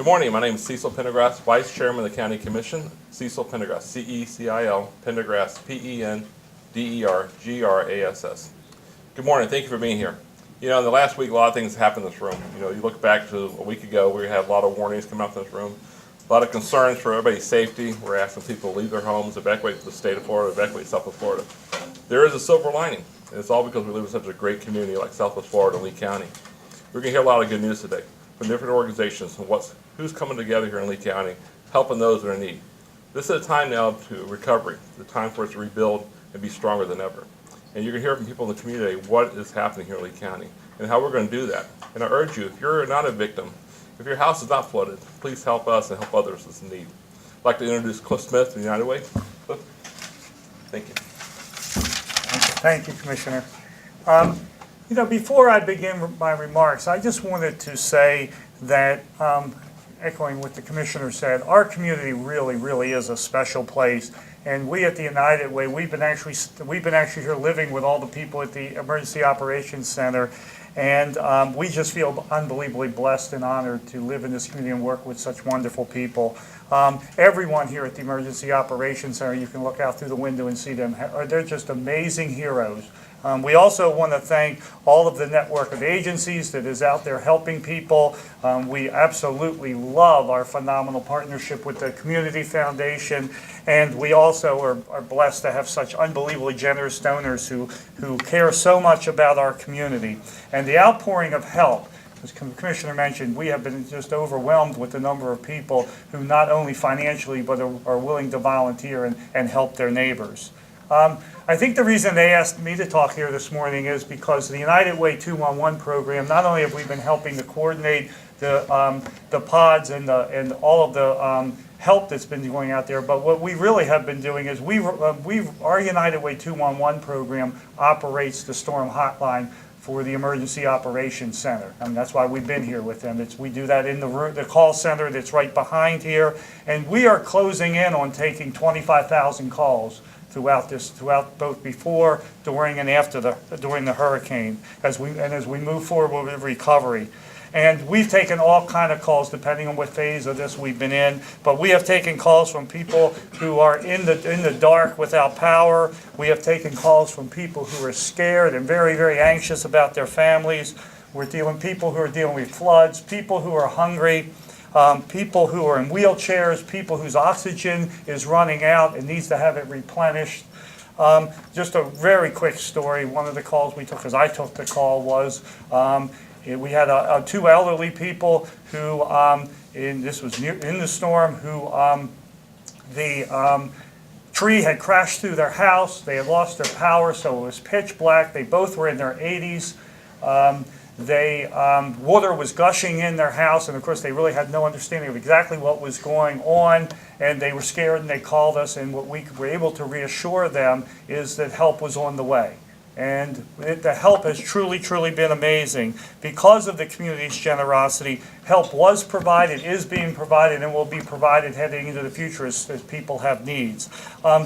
Good morning. My name is Cecil Pendergrass, Vice Chairman of the County Commission. Cecil Pendergrass, C-E-C-I-L, Pendergrass, P-E-N-D-E-R-G-R-A-S-S. Good morning. Thank you for being here. You know, in the last week, a lot of things happened in this room. You know, you look back to a week ago, we had a lot of warnings come out in this room, a lot of concerns for everybody's safety. We're asking people to leave their homes, evacuate to the state of Florida, evacuate Southwest Florida. There is a silver lining, and it's all because we live in such a great community like Southwest Florida and Lee County. We're going to hear a lot of good news today from different organizations and who's coming together here in Lee County, helping those that are in need. This is a time now to recovery, the time for us to rebuild and be stronger than ever. And you're going to hear from people in the community what is happening here in Lee County and how we're going to do that. And I urge you, if you're not a victim, if your house is not flooded, please help us and help others that's in need. I'd like to introduce Cliff Smith from the United Way. Cliff, thank you. Thank you, Commissioner. You know, before I begin my remarks, I just wanted to say that, echoing what the Commissioner said, our community really is a special place. And we at the United Way, we've been actually here living with all the people at the Emergency Operations Center, and we just feel unbelievably blessed and honored to live in this community and work with such wonderful people. Everyone here at the Emergency Operations Center, you can look out through the window and see them. They're just amazing heroes. We also want to thank all of the network of agencies that is out there helping people. We absolutely love our phenomenal partnership with the Community Foundation, and we also are blessed to have such unbelievably generous donors who care so much about our community. And the outpouring of help, as the Commissioner mentioned, we have been just overwhelmed with the number of people who not only financially but are willing to volunteer and help their neighbors. I think the reason they asked me to talk here this morning is because the United Way 211 program, not only have we been helping to coordinate the pods and all of the help that's been going out there, but what we really have been doing is our United Way 211 program operates the storm hotline for the Emergency Operations Center. I mean, that's why we've been here with them. We do that in the call center that's right behind here, and we are closing in on taking 25,000 calls throughout both before, during, and after during the hurricane as we move forward with recovery. And we've taken all kind of calls depending on what phase of this we've been in. But we have taken calls from people who are in the dark without power. We have taken calls from people who are scared and very anxious about their families. We're people who are dealing with floods, people who are hungry. People who are in wheelchairs, people whose oxygen is running out and needs to have it replenished. Just a very quick story. One of the calls we took, as I took the call, was we had two elderly people who, this was in the storm, who the tree had crashed through their house. They had lost their power, so it was pitch black. They both were in their 80s. Water was gushing in their house, and of course they really had no understanding of exactly what was going on, and they were scared and they called us, and what we were able to reassure them is that help was on the way. And the help has truly been amazing. Because of the community's generosity, help was provided, is being provided, and will be provided heading into the future as people have needs.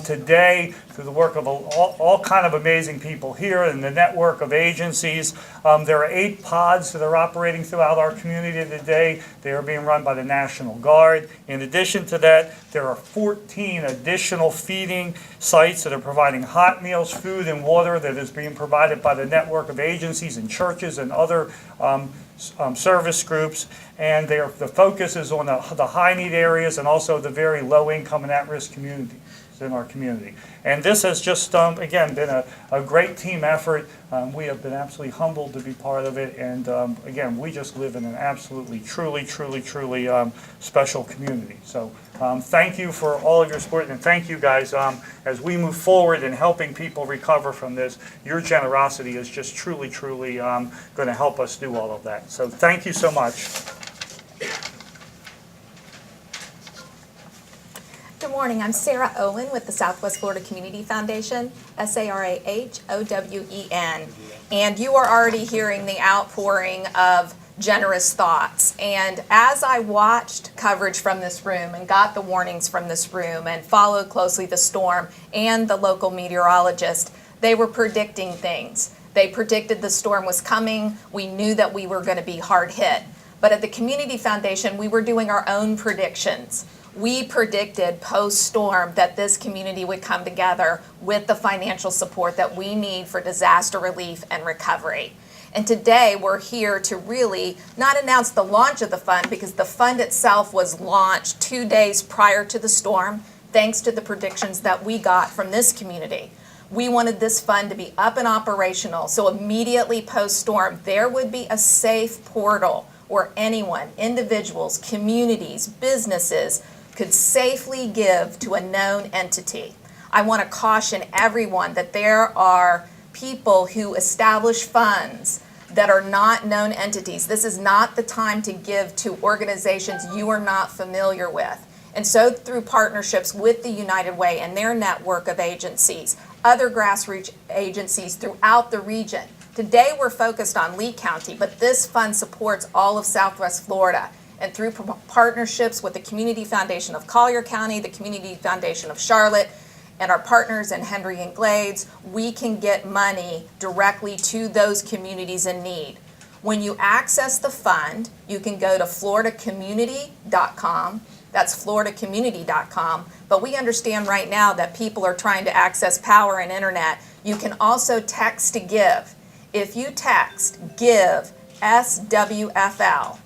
Today, through the work of all kind of amazing people here and the network of agencies, there are 8 pods that are operating throughout our community today. They are being run by the National Guard. In addition to that, there are 14 additional feeding sites that are providing hot meals, food, and water that is being provided by the network of agencies and churches and other service groups. And the focus is on the high need areas and also the very low income and at-risk communities in our community. And this has just, again, been a great team effort. We have been absolutely humbled to be part of it. And again, we just live in an absolutely, truly special community. So thank you for all of your support, and thank you guys as we move forward in helping people recover from this. Your generosity is just truly going to help us do all of that. So thank you so much. Good morning. I'm Sarah Owen with the Southwest Florida Community Foundation, SARAHOWEN. And you are already hearing the outpouring of generous thoughts. And as I watched coverage from this room and got the warnings from this room and followed closely the storm and the local meteorologist, they were predicting things. They predicted the storm was coming. We knew that we were going to be hard hit. But at the Community Foundation, we were doing our own predictions. We predicted post-storm that this community would come together with the financial support that we need for disaster relief and recovery. And today we're here to really not announce the launch of the fund, because the fund itself was launched 2 days prior to the storm, thanks to the predictions that we got from this community. We wanted this fund to be up and operational, so immediately post-storm there would be a safe portal where anyone, individuals, communities, businesses could safely give to a known entity. I want to caution everyone that there are people who establish funds that are not known entities. This is not the time to give to organizations you are not familiar with. And so through partnerships with the United Way and their network of agencies, other grassroots agencies throughout the region. Today we're focused on Lee County, but this fund supports all of Southwest Florida. And through partnerships with the Community Foundation of Collier County, the Community Foundation of Charlotte, and our partners in Henry and Glades, we can get money directly to those communities in need. When you access the fund, you can go to floridacommunity.com. That's floridacommunity.com. But we understand right now that people are trying to access power and internet. You can also text to give. If you text give SWFL,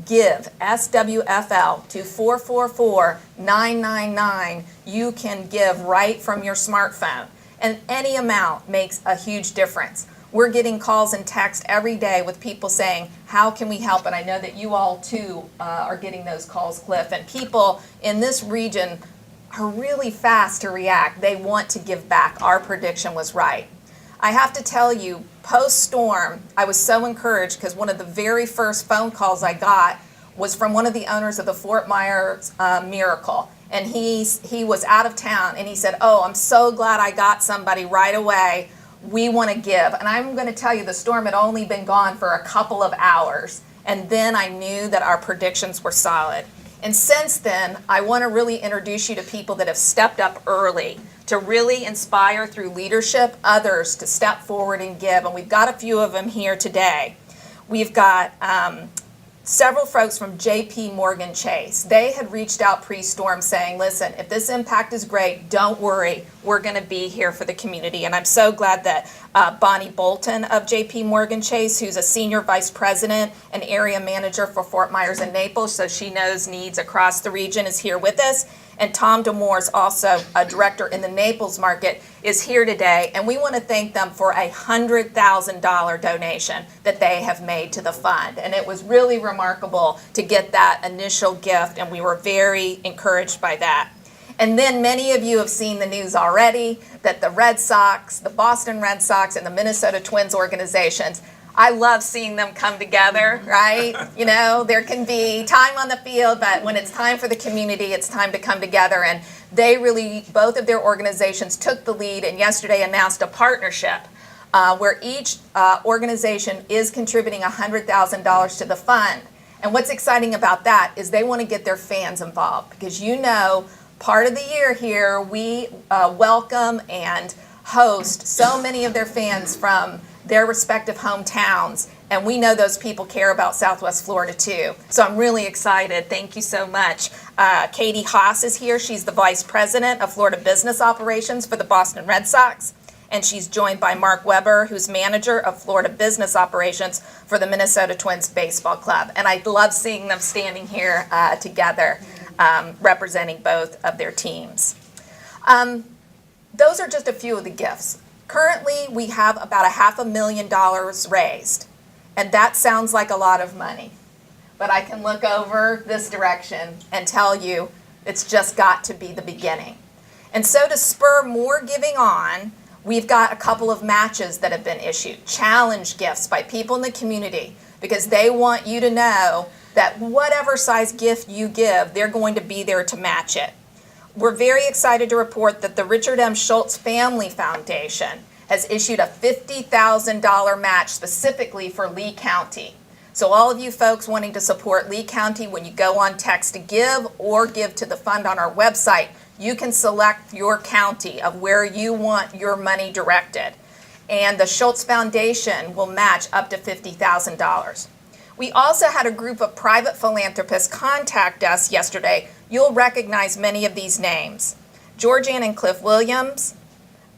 give SWFL to 444-999, you can give right from your smartphone. And any amount makes a huge difference. We're getting calls and texts every day with people saying, how can we help? And I know that you all too are getting those calls, Cliff. And people in this region are really fast to react. They want to give back. Our prediction was right. I have to tell you, post-storm, I was so encouraged because one of the very first phone calls I got was from one of the owners of the Fort Myers Miracle. And he was out of town, and he said, oh, I'm so glad I got somebody right away. We want to give. And I'm going to tell you, the storm had only been gone for a couple of hours. And then I knew that our predictions were solid. And since then, I want to really introduce you to people that have stepped up early to really inspire through leadership others to step forward and give. And we've got a few of them here today. We've got several folks from JP Morgan Chase. They had reached out pre-storm saying, listen, if this impact is great, don't worry, we're going to be here for the community. And I'm so glad that Bonnie Bolton of JP Morgan Chase, who's a senior vice president and area manager for Fort Myers and Naples, so she knows needs across the region, is here with us. And Tom DeMoore is also a director in the Naples market, is here today. And we want to thank them for a $100,000 donation that they have made to the fund. And it was really remarkable to get that initial gift, and we were very encouraged by that. And then many of you have seen the news already that the Red Sox, the Boston Red Sox, and the Minnesota Twins organizations, I love seeing them come together, right? You know, there can be time on the field, but when it's time for the community, it's time to come together. And they really, both of their organizations took the lead and yesterday announced a partnership where each organization is contributing $100,000 to the fund. And what's exciting about that is they want to get their fans involved, because you know, part of the year here, we welcome and host so many of their fans from their respective hometowns, and we know those people care about Southwest Florida too. So I'm really excited. Thank you so much. Katie Haas is here. She's the Vice President of Florida Business Operations for the Boston Red Sox, and she's joined by Mark Weber, who's Manager of Florida Business Operations for the Minnesota Twins Baseball Club. And I love seeing them standing here together, representing both of their teams. Those are just a few of the gifts. Currently, we have about $500,000 raised, and that sounds like a lot of money. But I can look over this direction and tell you it's just got to be the beginning. And so to spur more giving on, we've got a couple of matches that have been issued, challenge gifts by people in the community, because they want you to know that whatever size gift you give, they're going to be there to match it. We're very excited to report that the Richard M. Schultz Family Foundation has issued a $50,000 match specifically for Lee County. So all of you folks wanting to support Lee County, when you go on Text to Give or give to the fund on our website, you can select your county of where you want your money directed. And the Schultz Foundation will match up to $50,000. We also had a group of private philanthropists contact us yesterday. You'll recognize many of these names. Georgianne and Cliff Williams,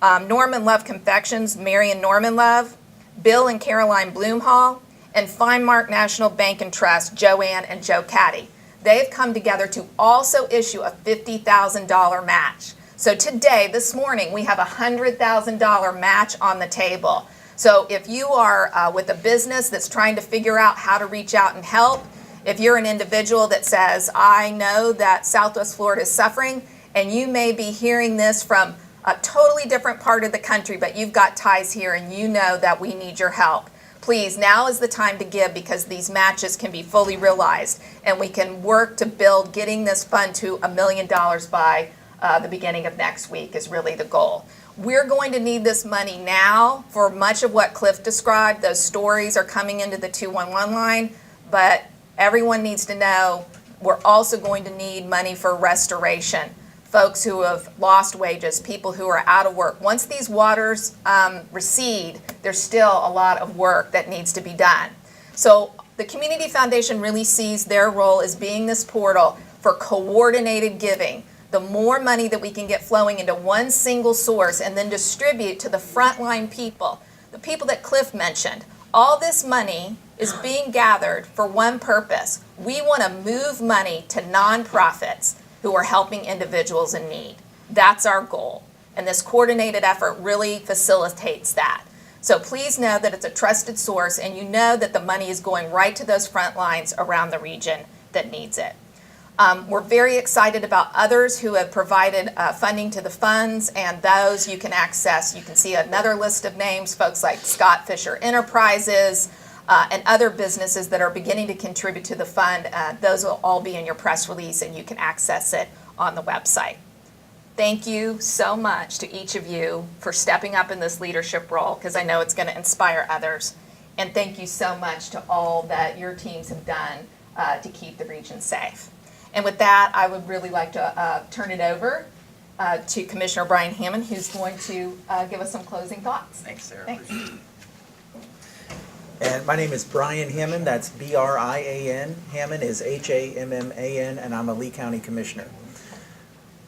Norman Love Confections, Mary and Norman Love, Bill and Caroline Bloomhall, and Finemark National Bank and Trust, Joanne and Joe Caddy. They've come together to also issue a $50,000 match. So today, this morning, we have a $100,000 match on the table. So if you are with a business that's trying to figure out how to reach out and help, if you're an individual that says, I know that Southwest Florida is suffering, and you may be hearing this from a totally different part of the country, but you've got ties here and you know that we need your help. Please, now is the time to give, because these matches can be fully realized, and we can work to build getting this fund to $1 million by the beginning of next week is really the goal. We're going to need this money now for much of what Cliff described. Those stories are coming into the 211 line, but everyone needs to know we're also going to need money for restoration. Folks who have lost wages, people who are out of work. Once these waters recede, there's still a lot of work that needs to be done. So the Community Foundation really sees their role as being this portal for coordinated giving. The more money that we can get flowing into one single source and then distribute to the frontline people, the people that Cliff mentioned, all this money is being gathered for one purpose. We want to move money to nonprofits who are helping individuals in need. That's our goal. And this coordinated effort really facilitates that. So please know that it's a trusted source, and you know that the money is going right to those front lines around the region that needs it. We're very excited about others who have provided funding to the funds, and those you can access. You can see another list of names, folks like Scott Fisher Enterprises, and other businesses that are beginning to contribute to the fund. Those will all be in your press release, and you can access it on the website. Thank you so much to each of you for stepping up in this leadership role, because I know it's going to inspire others. And thank you so much to all that your teams have done to keep the region safe. And with that, I would really like to turn it over to Commissioner Brian Hammond, who's going to give us some closing thoughts. Thanks, Sarah. Thanks. And my name is Brian Hammond. That's B-R-I-A-N. Hammond is H-A-M-M-A-N, and I'm a Lee County Commissioner.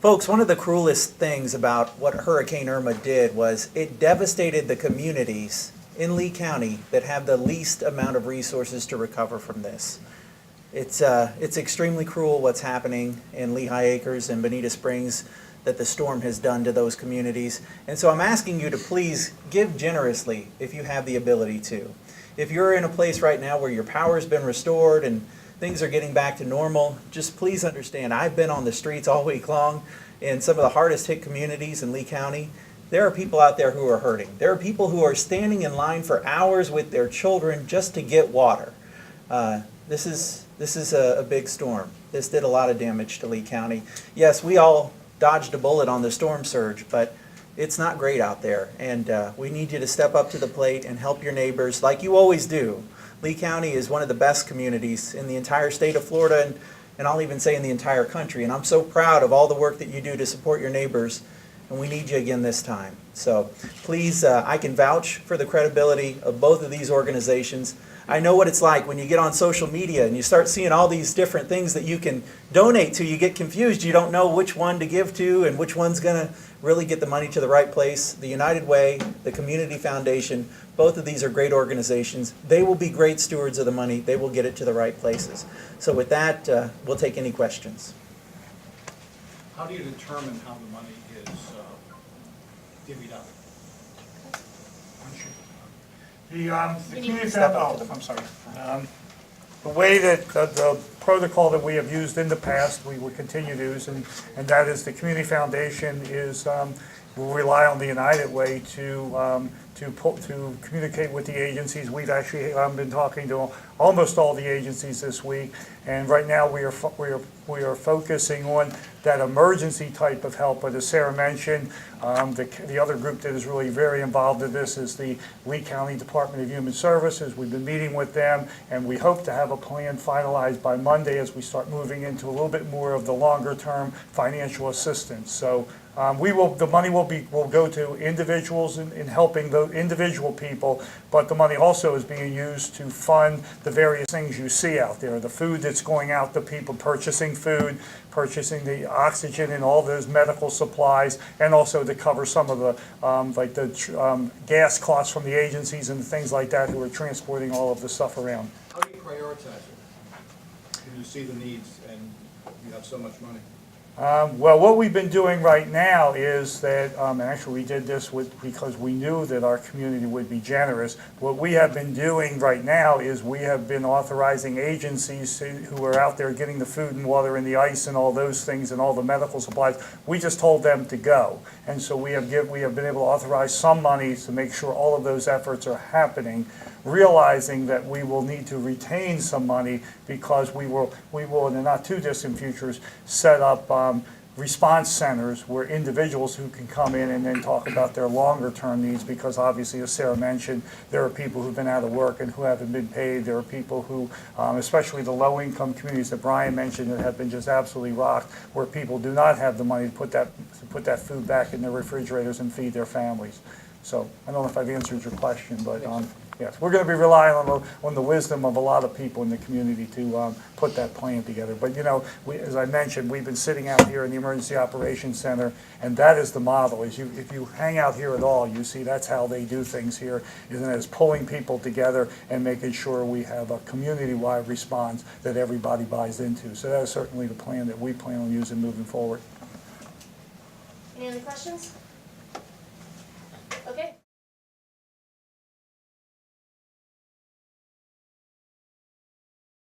Folks, one of the cruelest things about what Hurricane Irma did was it devastated the communities in Lee County that have the least amount of resources to recover from this. It's extremely cruel what's happening in Lehigh Acres and Bonita Springs that the storm has done to those communities. And so I'm asking you to please give generously if you have the ability to. If you're in a place right now where your power's been restored and things are getting back to normal, just please understand, I've been on the streets all week long in some of the hardest hit communities in Lee County. There are people out there who are hurting. There are people who are standing in line for hours with their children just to get water. This is a big storm. This did a lot of damage to Lee County. Yes, we all dodged a bullet on the storm surge, but it's not great out there, and we need you to step up to the plate and help your neighbors like you always do. Lee County is one of the best communities in the entire state of Florida, and I'll even say in the entire country, and I'm so proud of all the work that you do to support your neighbors, and we need you again this time. So please, I can vouch for the credibility of both of these organizations. I know what it's like when you get on social media and you start seeing all these different things that you can donate to. You get confused. You don't know which one to give to and which one's going to really get the money to the right place. The United Way, the Community Foundation, both of these are great organizations. They will be great stewards of the money. They will get it to the right places. So with that, we'll take any questions. How do you determine how the money is divvied up? The community I'm sorry. The way that the protocol that we have used in the past, we will continue to use, and that is the Community Foundation will rely on the United Way to communicate with the agencies. We've actually been talking to almost all the agencies this week, and right now we are focusing on that emergency type of help. But as Sarah mentioned, the other group that is really very involved in this is the Lee County Department of Human Services. We've been meeting with them, and we hope to have a plan finalized by Monday as we start moving into a little bit more of the longer-term financial assistance. So the money will go to individuals in helping those individual people, but the money also is being used to fund the various things you see out there. The food that's going out to people, purchasing food, purchasing the oxygen and all those medical supplies, and also to cover some of the gas costs from the agencies and things like that who are transporting all of the stuff around. How do you prioritize it? When you see the needs and you have so much money? Well, what we've been doing right now is that, and actually we did this because we knew that our community would be generous. What we have been doing right now is we have been authorizing agencies who are out there getting the food and water and the ice and all those things and all the medical supplies. We just told them to go. And so we have been able to authorize some money to make sure all of those efforts are happening, realizing that we will need to retain some money because we will in the not too distant futures set up response centers where individuals who can come in and then talk about their longer term needs, because obviously, as Sarah mentioned, there are people who've been out of work and who haven't been paid. There are people who, especially the low income communities that Brian mentioned, that have been just absolutely rocked, where people do not have the money to put that food back in their refrigerators and feed their families. So I don't know if I've answered your question, but yes, we're going to be relying on the wisdom of a lot of people in the community to put that plan together. But as I mentioned, we've been sitting out here in the Emergency Operations Center, and that is the model. If you hang out here at all, you see that's how they do things here, is pulling people together and making sure we have a community-wide response that everybody buys into. So that is certainly the plan that we plan on using moving forward. Any other questions?